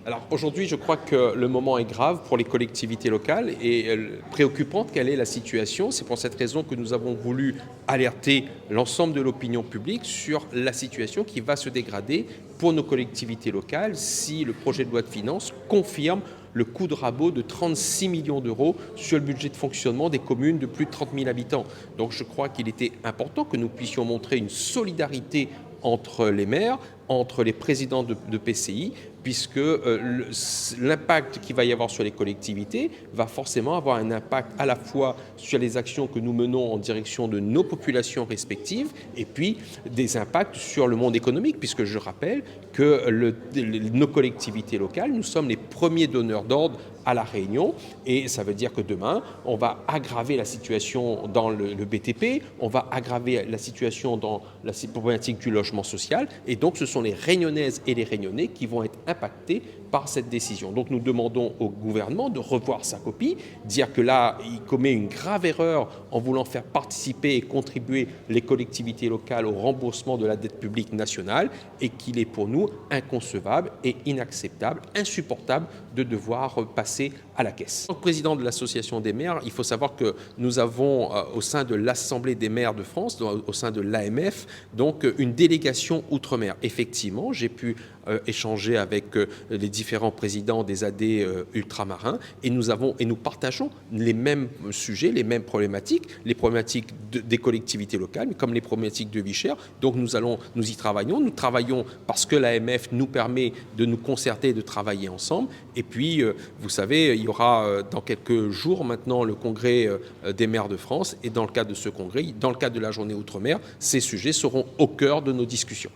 Alors aujourd'hui, je crois que le moment est grave pour les collectivités locales et préoccupante quelle est la situation. C'est pour cette raison que nous avons voulu alerter l'ensemble de l'opinion publique sur la situation qui va se dégrader pour nos collectivités locales si le projet de loi de finances confirme le coup de rabot de 36 millions d'euros sur le budget de fonctionnement des communes de plus de 30 000 habitants. Donc je crois qu'il était important que nous puissions montrer une solidarité entre les maires, entre les présidents de PCI, puisque l'impact qu'il va y avoir sur les collectivités va forcément avoir un impact à la fois sur les actions que nous menons en direction de nos populations respectives et puis des impacts sur le monde économique, puisque je rappelle que nos collectivités locales, nous sommes les premiers donneurs d'ordre à La Réunion et ça veut dire que demain, on va aggraver la situation dans le BTP, on va aggraver la situation dans la problématique du logement social et donc ce sont les Réunionnaises et les Réunionnais qui vont être impactés par cette décision. Donc nous demandons au gouvernement de revoir sa copie, dire que là, il commet une grave erreur en voulant faire participer et contribuer les collectivités locales au remboursement de la dette publique nationale et qu'il est pour nous inconcevable et inacceptable, insupportable de devoir passer à la caisse. En tant que président de l'association des maires, il faut savoir que nous avons au sein de l'Assemblée des maires de France, au sein de l'AMF, donc une délégation outre-mer. Effectivement, j'ai pu échanger avec les différents présidents des AD ultramarins et nous partageons les mêmes sujets, les mêmes problématiques, les problématiques des collectivités locales, mais comme les problématiques de vie chère. Donc nous y travaillons. Nous travaillons parce que l'AMF nous permet de nous concerter et de travailler ensemble. Et puis, vous savez, il y aura dans quelques jours maintenant le congrès des maires de France. Et dans le cadre de ce congrès, dans le cadre de la journée Outre-mer, ces sujets seront au cœur de nos discussions.